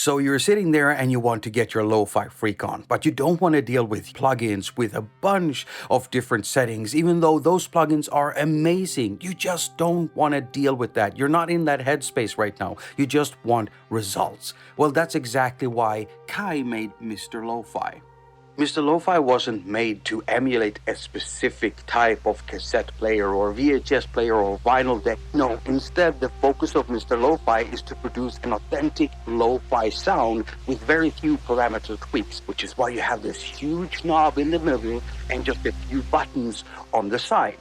So you're sitting there and you want to get your LoFi freak on, but you don't want to deal with plugins with a bunch of different settings, even though those plugins are amazing. You just don't want to deal with that. You're not in that headspace right now. You just want results. Well, that's exactly why Kai made Mr. LoFi. Mr. LoFi wasn't made to emulate a specific type of cassette player or VHS player or vinyl deck. No, instead the focus of Mr. LoFi is to produce an authentic lo-fi sound with very few parameter tweaks, which is why you have this huge knob in the middle and just a few buttons on the side.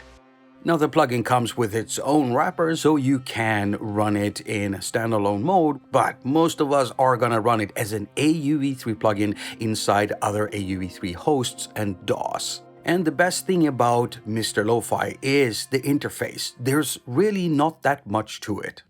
Now the plugin comes with its own wrapper, so you can run it in standalone mode, but most of us are gonna run it as an AUV3 plugin inside other AUV3 hosts and DAWs. And the best thing about Mr. LoFi is the interface. There's really not that much to it.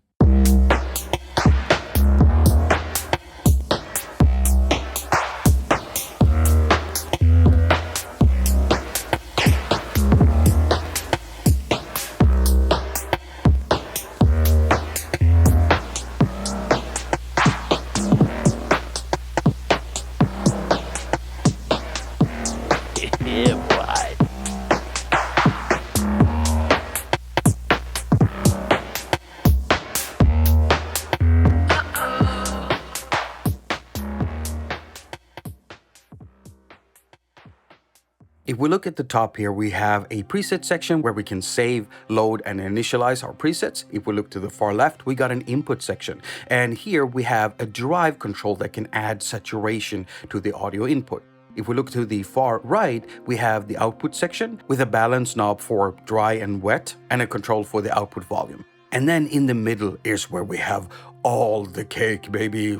If we look at the top here, we have a preset section where we can save, load, and initialize our presets. If we look to the far left, we got an input section. And here we have a drive control that can add saturation to the audio input. If we look to the far right, we have the output section with a balance knob for dry and wet and a control for the output volume. And then in the middle is where we have all the cake, baby.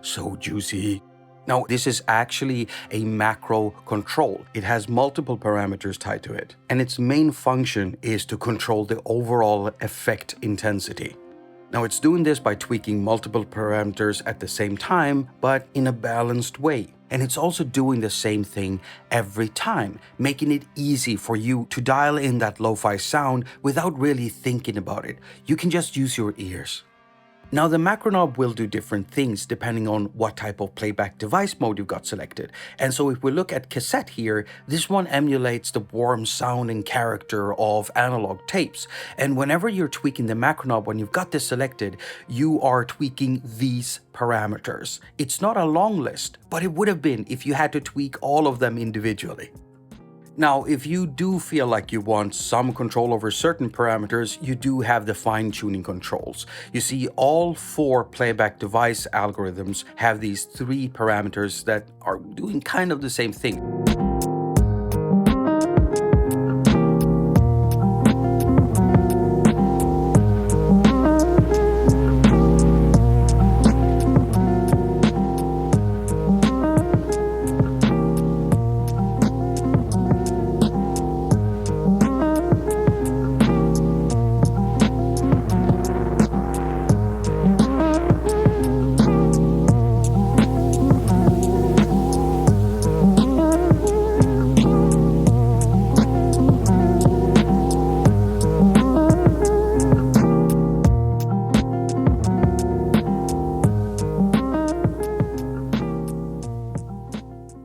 So juicy. Now, this is actually a macro control. It has multiple parameters tied to it, and its main function is to control the overall effect intensity. Now, it's doing this by tweaking multiple parameters at the same time, but in a balanced way. And it's also doing the same thing every time, making it easy for you to dial in that lo-fi sound without really thinking about it. You can just use your ears. Now the macro knob will do different things depending on what type of playback device mode you've got selected. And so if we look at cassette here, this one emulates the warm sound and character of analog tapes. And whenever you're tweaking the macro knob, when you've got this selected, you are tweaking these parameters. It's not a long list, but it would have been if you had to tweak all of them individually. Now, if you do feel like you want some control over certain parameters, you do have the fine-tuning controls. You see, all 4 playback device algorithms have these 3 parameters that are doing kind of the same thing.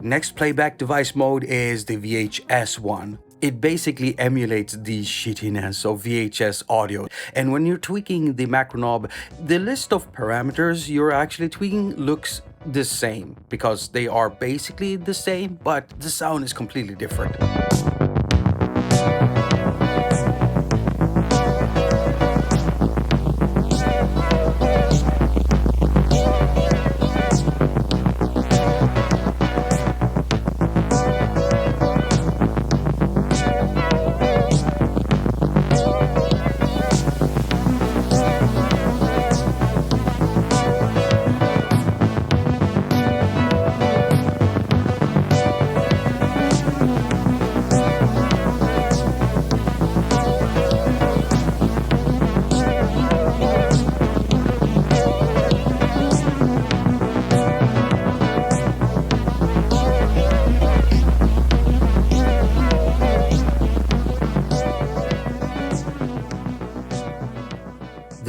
Next playback device mode is the VHS one. It basically emulates the shittiness of VHS audio. And when you're tweaking the macro knob, the list of parameters you're actually tweaking looks the same because they are basically the same, but the sound is completely different.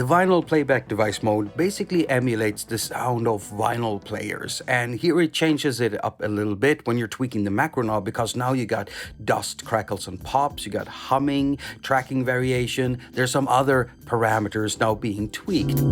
vinyl playback device mode basically emulates the sound of vinyl players, and here it changes it up a little bit when you're tweaking the macro knob, because now you got dust, crackles, and pops, you got humming, tracking variation, there's some other parameters now being tweaked.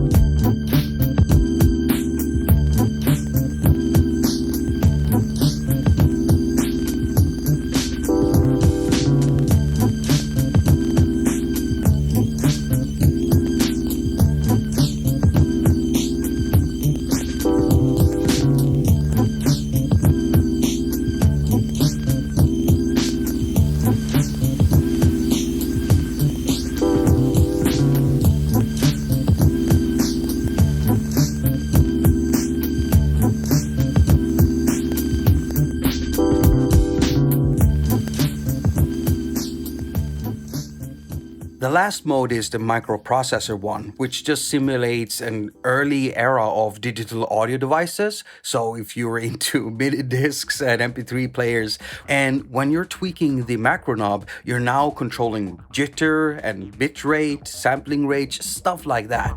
The last mode is the microprocessor one, which just simulates an early era of digital audio devices. So if you're into mini discs and MP3 players, and when you're tweaking the macro knob, you're now controlling jitter and bit rate, sampling rate, stuff like that.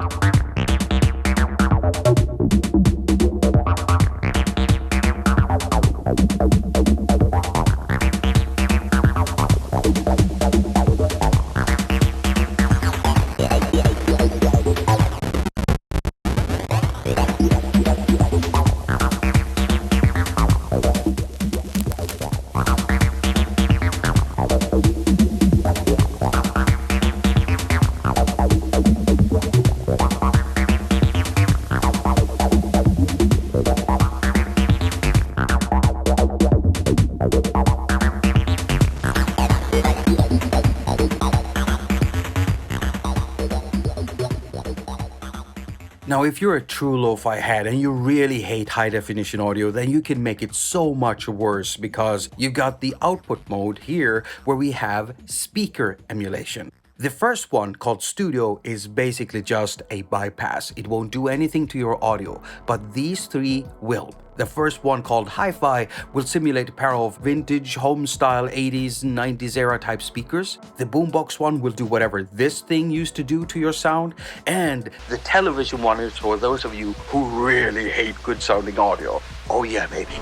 Now, if you're a true lo-fi head and you really hate high definition audio, then you can make it so much worse, because you've got the output mode here where we have speaker emulation. The first one, called Studio, is basically just a bypass. It won't do anything to your audio, but these three will. The first one, called Hi-Fi, will simulate a pair of vintage home-style 80s and 90s era type speakers. The boombox one will do whatever this thing used to do to your sound. And the television one is for those of you who really hate good-sounding audio. Oh yeah, baby.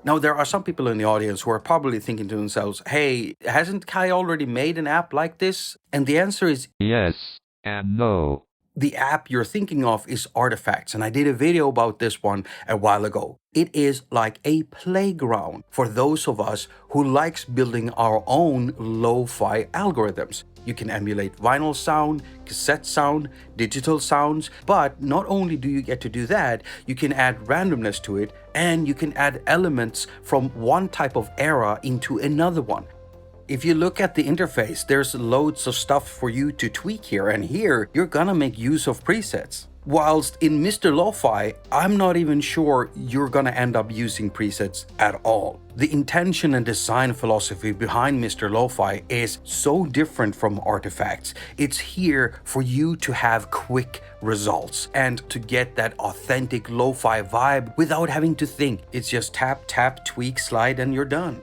Now, there are some people in the audience who are probably thinking to themselves, hey, hasn't Kai already made an app like this? And the answer is yes and no. The app you're thinking of is attaQ, and I did a video about this one a while ago. It is like a playground for those of us who likes building our own lo-fi algorithms. You can emulate vinyl sound, cassette sound, digital sounds, but not only do you get to do that, you can add randomness to it, and you can add elements from one type of era into another one. If you look at the interface, there's loads of stuff for you to tweak here, and here you're gonna make use of presets. Whilst in Mr. Lo-Fi, I'm not even sure you're gonna end up using presets at all. The intention and design philosophy behind Mr. Lo-Fi is so different from attaQ. It's here for you to have quick results and to get that authentic lo-fi vibe without having to think. It's just tap, tap, tweak, slide, and you're done.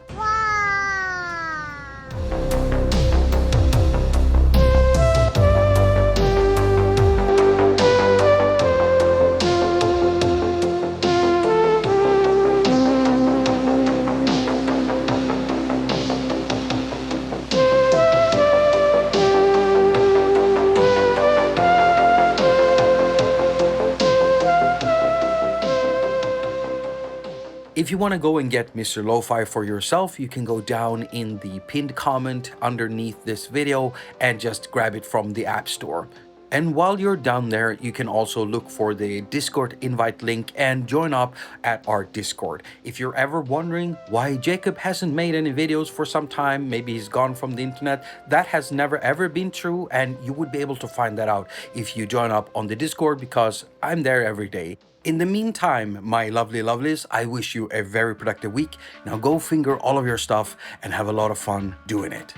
If you want to go and get Mr. LoFi for yourself, you can go down in the pinned comment underneath this video and just grab it from the App Store. And while you're down there, you can also look for the Discord invite link and join up at our Discord. If you're ever wondering why Jakob hasn't made any videos for some time, maybe he's gone from the internet, that has never ever been true, and you would be able to find that out if you join up on the Discord, because I'm there every day. In the meantime, my lovely lovelies, I wish you a very productive week. Now go finger all of your stuff and have a lot of fun doing it.